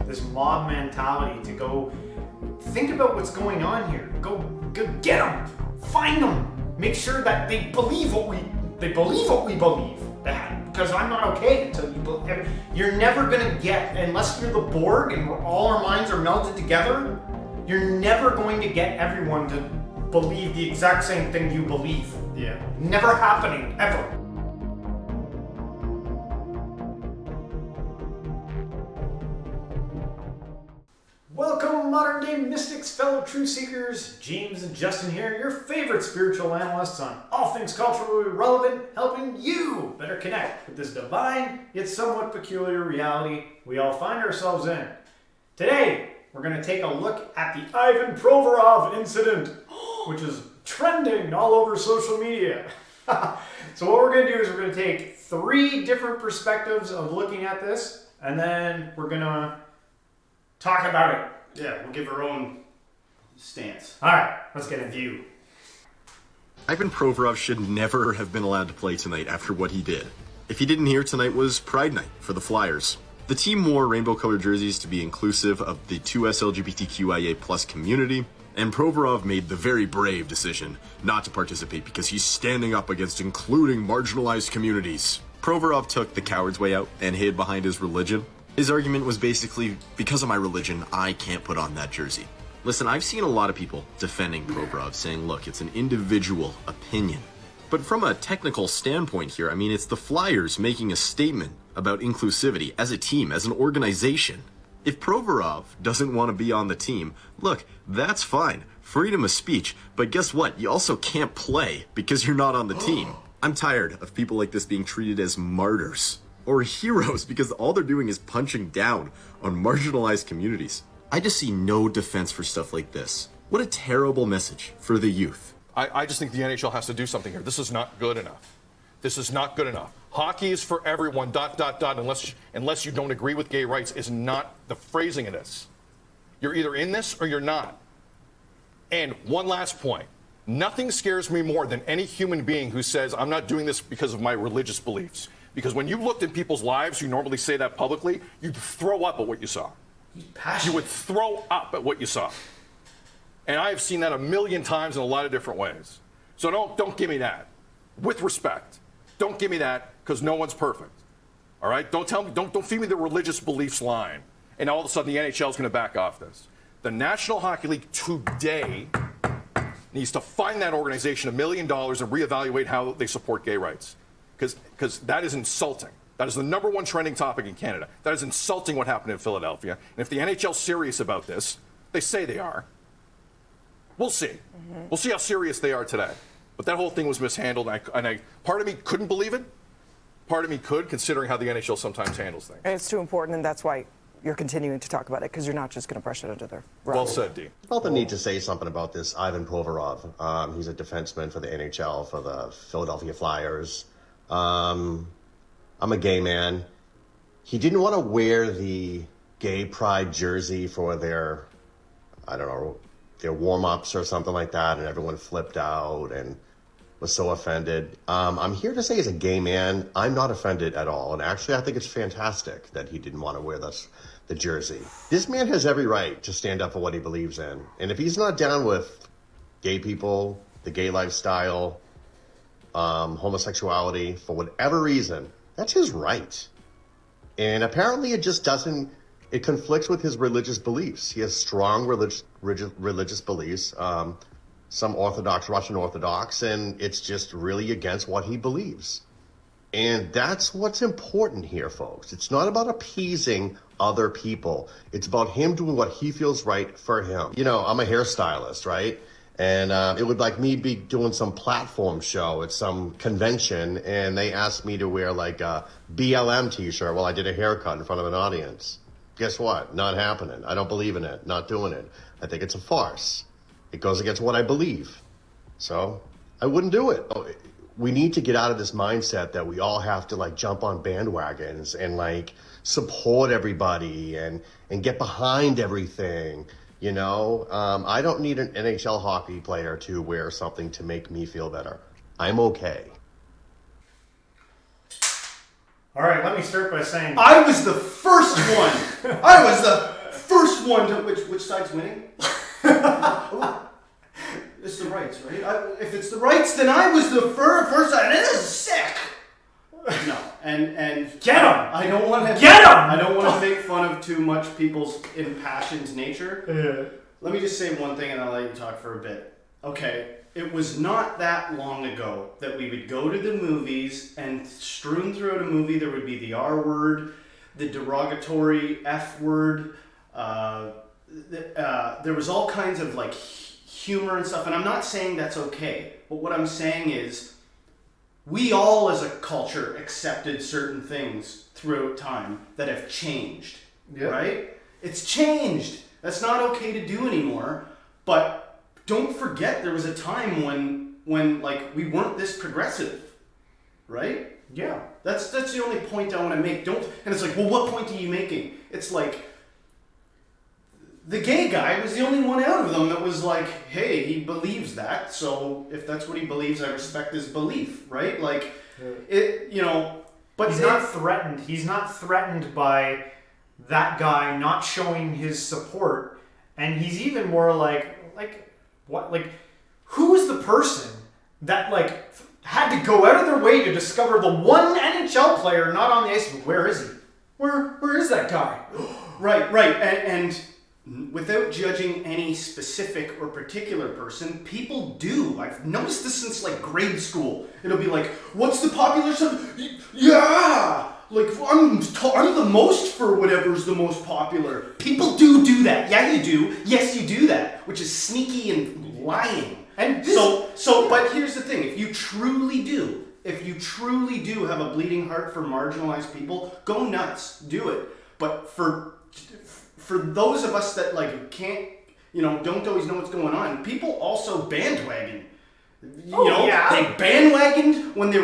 this mob mentality to go think about what's going on here. Go get them, find them, make sure that they believe what we believe. Because I'm not okay until you believe. You're never gonna get, unless you're the Borg and all our minds are melted together, you're never going to get everyone to believe the exact same thing you believe. Yeah. Never happening, ever. Welcome, modern day mystics, fellow truth seekers. James and Justin here, your favorite spiritual analysts on all things culturally relevant, helping you better connect with this divine yet somewhat peculiar reality we all find ourselves in. Today, we're going to take a look at the Ivan Provorov incident, which is trending all over social media. So what we're going to do is we're going to take 3 different perspectives of looking at this, and then we're going to talk about it. Yeah, we'll give our own stance. All right, let's get a view. Ivan Provorov should never have been allowed to play tonight after what he did. If you didn't hear, tonight was Pride Night for the Flyers. The team wore rainbow-colored jerseys to be inclusive of the 2S LGBTQIA+ community, and Provorov made the very brave decision not to participate because he's standing up against including marginalized communities. Provorov took the coward's way out and hid behind his religion. His argument was basically, because of my religion, I can't put on that jersey. Listen, I've seen a lot of people defending Provorov, saying, look, it's an individual opinion. But from a technical standpoint here, I mean, it's the Flyers making a statement about inclusivity as a team, as an organization. If Provorov doesn't want to be on the team, look, that's fine. Freedom of speech. But guess what? You also can't play because you're not on the team. I'm tired of people like this being treated as martyrs or heroes because all they're doing is punching down on marginalized communities. I just see no defense for stuff like this. What a terrible message for the youth. I just think the NHL has to do something here. This is not good enough. This is not good enough. Hockey is for everyone, ... unless you don't agree with gay rights is not the phrasing of this. You're either in this or you're not. And one last point. Nothing scares me more than any human being who says, I'm not doing this because of my religious beliefs. Because when you looked in people's lives, you normally say that publicly, you'd throw up at what you saw. You would throw up at what you saw. And I have seen that a million times in a lot of different ways. So don't give me that. With respect. Don't give me that, because no one's perfect. All right? Don't tell me, don't feed me the religious beliefs line. And all of a sudden the NHL is going to back off this. The National Hockey League today needs to find that organization $1 million and reevaluate how they support gay rights. Because that is insulting. That is the #1 trending topic in Canada. That is insulting what happened in Philadelphia. And if the NHL's serious about this, they say they are. We'll see. Mm-hmm. We'll see how serious they are today. But that whole thing was mishandled, and part of me couldn't believe it. Part of me could, considering how the NHL sometimes handles things. And it's too important, and that's why you're continuing to talk about it, because you're not just going to brush it under the rug. Well said, Dean. I felt the need to say something about this Ivan Provorov. He's a defenseman for the NHL, for the Philadelphia Flyers. I'm a gay man. He didn't want to wear the gay pride jersey for their, I don't know, their warm-ups or something like that, and everyone flipped out and was so offended. I'm here to say, as a gay man, I'm not offended at all. And actually, I think it's fantastic that he didn't want to wear the jersey. This man has every right to stand up for what he believes in. And if he's not down with gay people, the gay lifestyle, homosexuality, for whatever reason, that's his right. And apparently it conflicts with his religious beliefs. He has strong religious beliefs, some Orthodox, Russian Orthodox, and it's just really against what he believes. And that's what's important here, folks. It's not about appeasing other people. It's about him doing what he feels right for him. You know, I'm a hairstylist, right? And it would like me be doing some platform show at some convention, and they asked me to wear like a BLM t-shirt while I did a haircut in front of an audience. Guess what? Not happening. I don't believe in it. Not doing it. I think it's a farce. It goes against what I believe. So I wouldn't do it. We need to get out of this mindset that we all have to like jump on bandwagons and like support everybody and get behind everything. You know, I don't need an NHL hockey player to wear something to make me feel better. I'm okay. All right, let me start by saying I was the first one. I was the first one to which side's winning? It's the rights, right? If it's the rights, then I was the first side. And this is sick. No, and get him. I don't want to get him. I don't want to make fun of too much people's impassioned nature. Yeah. Let me just say one thing, and I'll let you talk for a bit. Okay, it was not that long ago that we would go to the movies, and strewn throughout a movie there would be the R word, the derogatory F word. There was all kinds of like humor and stuff, and I'm not saying that's okay. But what I'm saying is, we all as a culture accepted certain things throughout time that have changed, right? It's changed. That's not okay to do anymore. But don't forget there was a time when like we weren't this progressive, right? Yeah. That's the only point I want to make. And it's like, well, what point are you making? It's like, the gay guy was the only one out of them that was like, hey, he believes that, so if that's what he believes, I respect his belief, right? Like, but he's not threatened. He's not threatened by that guy not showing his support, and he's even more like what? Like, who is the person that like had to go out of their way to discover the one NHL player not on the ice? Where is he? Where is that guy? Right, and without judging any specific or particular person, people do. I've noticed this since like grade school. It'll be like, what's the popular stuff? Yeah! Like, I'm the most for whatever's the most popular. People do that. Yeah, you do. Yes, you do that. Which is sneaky and lying. And but here's the thing. If you truly do have a bleeding heart for marginalized people, go nuts. Do it. But for those of us that like can't, don't always know what's going on, people also bandwagon. They bandwagoned when they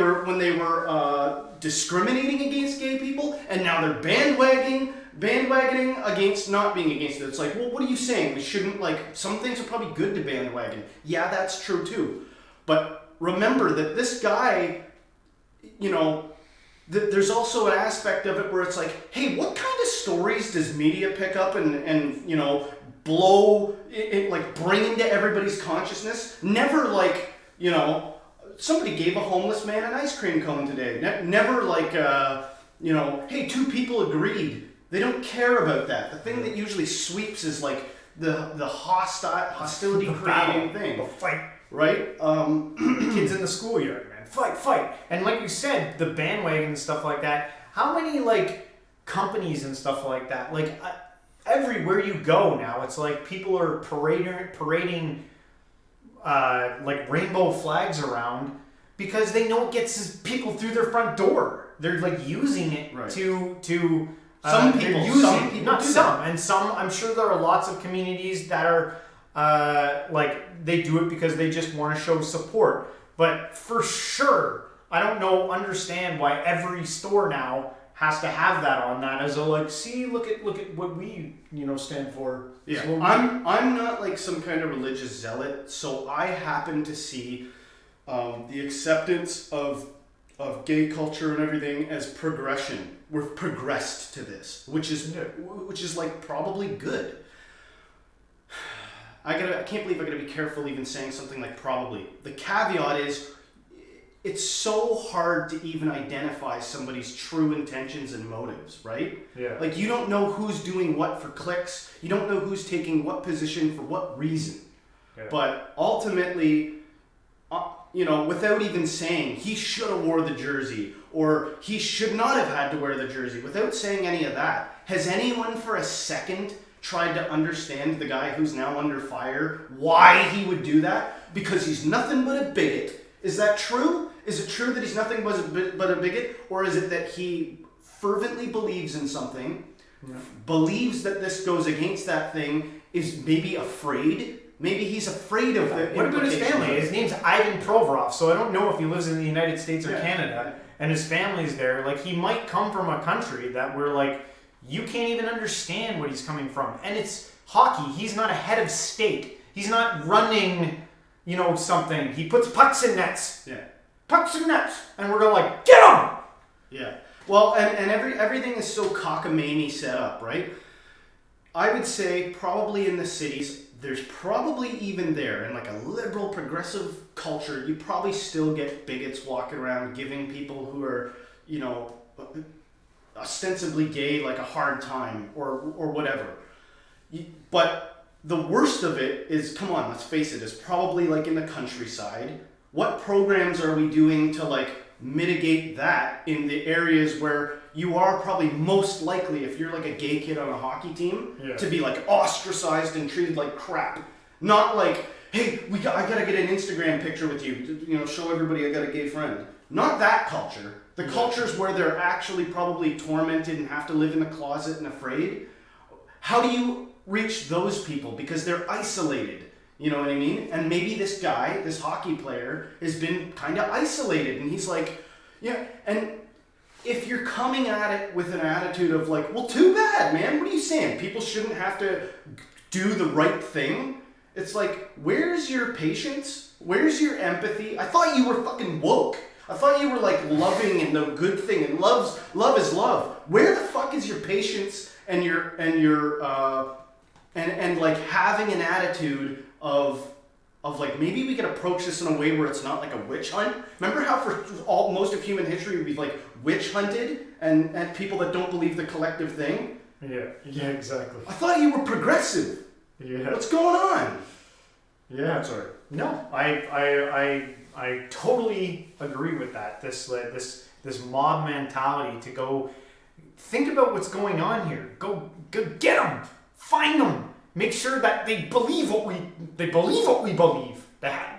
were discriminating against gay people, and now they're bandwagoning against not being against it. It's like, well, what are you saying? We shouldn't, like, some things are probably good to bandwagon. Yeah, that's true too. But remember that this guy, there's also an aspect of it where it's like, hey, what kind of stories does media pick up and blow it, like bring into everybody's consciousness? Never like, somebody gave a homeless man an ice cream cone today. Never like, hey, two people agreed. They don't care about that. The thing that usually sweeps is like the hostility creating thing. The fight. Right? Kids in the schoolyard, man. Fight. And like you said, the bandwagon and stuff like that. How many like companies and stuff like that? Like everywhere you go now, it's like people are parading like rainbow flags around because they know it gets people through their front door. They're like using it to some people not some, and some. I'm sure there are lots of communities that are like they do it because they just want to show support. But for sure, I don't understand why every store now has to have that on that as a like, see, look at what we stand for. Yeah, I'm not like some kind of religious zealot, so I happen to see the acceptance of gay culture and everything as progression. We've progressed to this, which is like probably good. I can't believe I gotta be careful even saying something like probably. The caveat is, it's so hard to even identify somebody's true intentions and motives, right? Yeah. Like, you don't know who's doing what for clicks. You don't know who's taking what position for what reason. Yeah. But ultimately, without even saying he should have wore the jersey or he should not have had to wear the jersey, without saying any of that, has anyone for a second tried to understand the guy who's now under fire, why he would do that? Because he's nothing but a bigot. Is that true? Is it true that he's nothing but a bigot? Or is it that he fervently believes in something, believes that this goes against that thing, is maybe afraid? Maybe he's afraid of the What about his family? His name's Ivan Provorov, so I don't know if he lives in the United States or Canada, and his family's there. Like, he might come from a country that we're like, you can't even understand what he's coming from. And it's hockey. He's not a head of state. He's not running, something. He puts pucks in nets. Yeah. Pucks in nets. And we're going like, get him! Yeah. Well, and everything is so cockamamie set up, right? I would say probably in the cities, there's probably even there, in like a liberal, progressive culture, you probably still get bigots walking around giving people who are, ostensibly gay like a hard time or whatever. But the worst of it is, come on, let's face it, is probably like in the countryside. What programs are we doing to like mitigate that in the areas where you are probably most likely, if you're like a gay kid on a hockey team, to be like ostracized and treated like crap? Not like, hey, I gotta get an Instagram picture with you, show everybody I got a gay friend. Not that culture. The cultures where they're actually probably tormented and have to live in the closet and afraid. How do you reach those people? Because they're isolated. You know what I mean? And maybe this guy, this hockey player, has been kind of isolated, and he's like, and if you're coming at it with an attitude of like, well, too bad, man, what are you saying? People shouldn't have to do the right thing? It's like, where's your patience? Where's your empathy? I thought you were fucking woke. I thought you were like loving and the good thing, and love is love. Where the fuck is your patience and your like having an attitude of like, maybe we could approach this in a way where it's not like a witch hunt? Remember how for most of human history we've like witch hunted and people that don't believe the collective thing? Yeah, exactly. I thought you were progressive. Yeah. What's going on? Yeah. Sorry. No, I totally agree with that. This mob mentality to go think about what's going on here. Go get them, find them, make sure that they believe what we believe.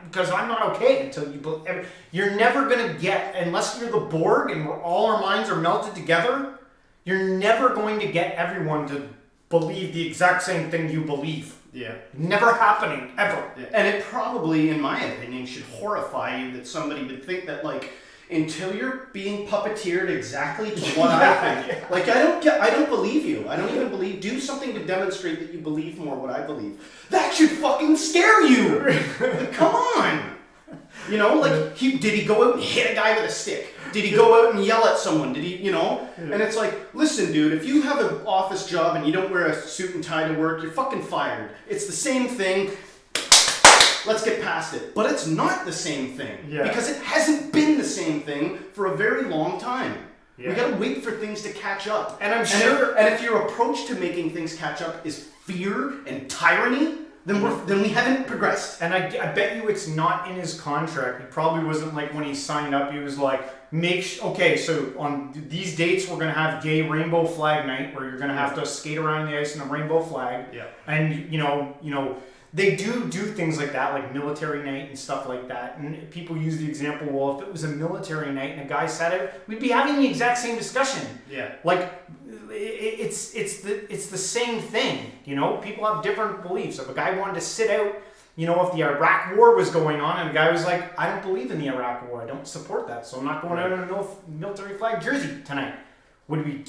Because I'm not okay until you believe. You're never gonna get, unless you're the Borg and all our minds are melted together. You're never going to get everyone to believe the exact same thing you believe. Yeah. Never happening, ever. Yeah. And it probably, in my opinion, should horrify you that somebody would think that, like, until you're being puppeteered exactly to what I think. Like, I don't believe you. I don't even believe. Do something to demonstrate that you believe more what I believe. That should fucking scare you. Come on. Did he go out and hit a guy with a stick? Did he go out and yell at someone? Did he, And it's like, listen, dude, if you have an office job and you don't wear a suit and tie to work, you're fucking fired. It's the same thing. Let's get past it. But it's not the same thing. Yeah. Because it hasn't been the same thing for a very long time. Yeah. We gotta wait for things to catch up. And I'm sure... And if your approach to making things catch up is fear and tyranny, then we haven't progressed. And I bet you it's not in his contract. It probably wasn't like when he signed up, he was like, okay, so on these dates we're going to have gay rainbow flag night where you're going to have to skate around the ice in a rainbow flag. Yeah. And, they do things like that, like military night and stuff like that. And people use the example, well, if it was a military night and a guy said it, we'd be having the exact same discussion. Yeah. Like, it's the same thing, People have different beliefs. If a guy wanted to sit out, if the Iraq War was going on and a guy was like, I don't believe in the Iraq War, I don't support that, so I'm not going out in a military flag jersey tonight. Would we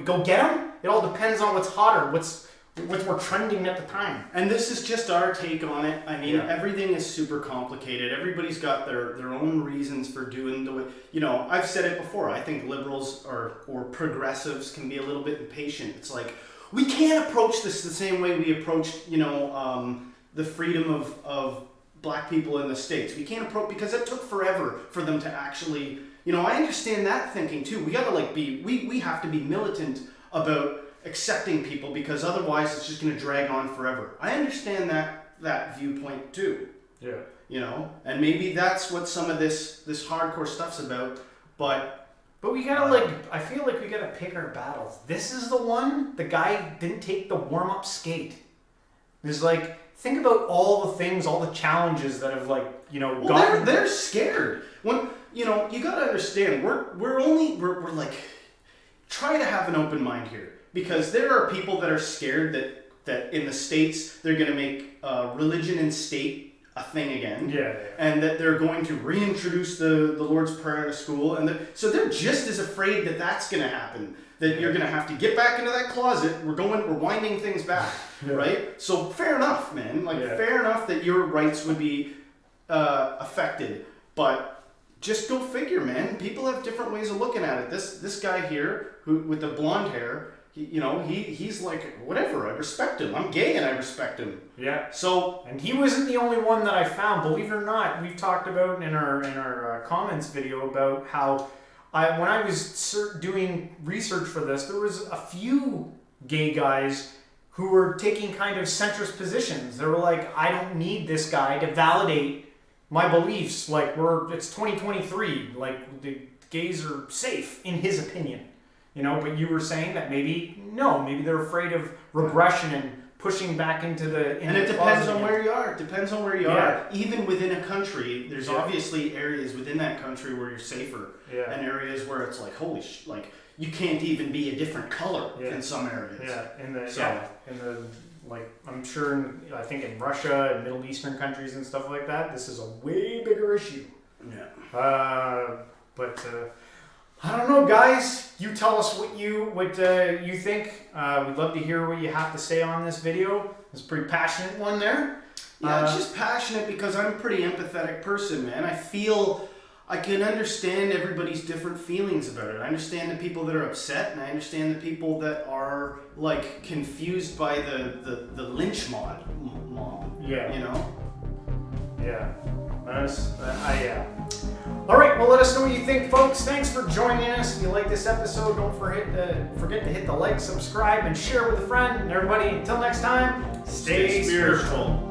go get him? It all depends on what's hotter, what's we're trending at the time. And this is just our take on it. I mean, everything is super complicated. Everybody's got their own reasons for doing the way. I've said it before. I think liberals or progressives can be a little bit impatient. It's like, we can't approach this the same way we approached, the freedom of black people in the States. We can't approach, because it took forever for them to actually, I understand that thinking too. We gotta we have to be militant about accepting people, because otherwise it's just going to drag on forever. I understand that viewpoint too. Yeah. And maybe that's what some of this hardcore stuff's about, but we gotta I feel like we gotta pick our battles. This is the one, the guy didn't take the warm-up skate. There's think about all the things, all the challenges that have gotten... They're scared. When, you gotta understand, we're try to have an open mind here. Because there are people that are scared that in the States they're going to make religion and state a thing again. Yeah. And that they're going to reintroduce the Lord's Prayer in a school. So they're just as afraid that that's going to happen. That you're going to have to get back into that closet. We're winding things back. Right? So fair enough, man. Fair enough that your rights would be affected. But just go figure, man. People have different ways of looking at it. This guy here, who with the blonde hair, he's like, whatever. I respect him. I'm gay and I respect him. Yeah. So, and he wasn't the only one that I found. Believe it or not, we've talked about in our comments video about how when I was doing research for this, there was a few gay guys who were taking kind of centrist positions. They were like, I don't need this guy to validate my beliefs. Like, it's 2023. Like, the gays are safe in his opinion. But you were saying that maybe they're afraid of regression and pushing back into the. And it depends on where you are. It depends on where you are. Even within a country, there's obviously areas within that country where you're safer, and areas where it's like, holy like you can't even be a different color in some areas. I'm sure. I think in Russia and Middle Eastern countries and stuff like that, this is a way bigger issue. Yeah. But. I don't know, guys. You tell us what you think. We'd love to hear what you have to say on this video. It's a pretty passionate one there. Yeah, it's just passionate because I'm a pretty empathetic person, man. I can understand everybody's different feelings about it. I understand the people that are upset, and I understand the people that are like confused by the lynch mob. Yeah. Yeah. Yeah. All right, well, let us know what you think, folks. Thanks for joining us. If you like this episode, don't forget to hit the like, subscribe, and share with a friend. And everybody, until next time, stay spiritual.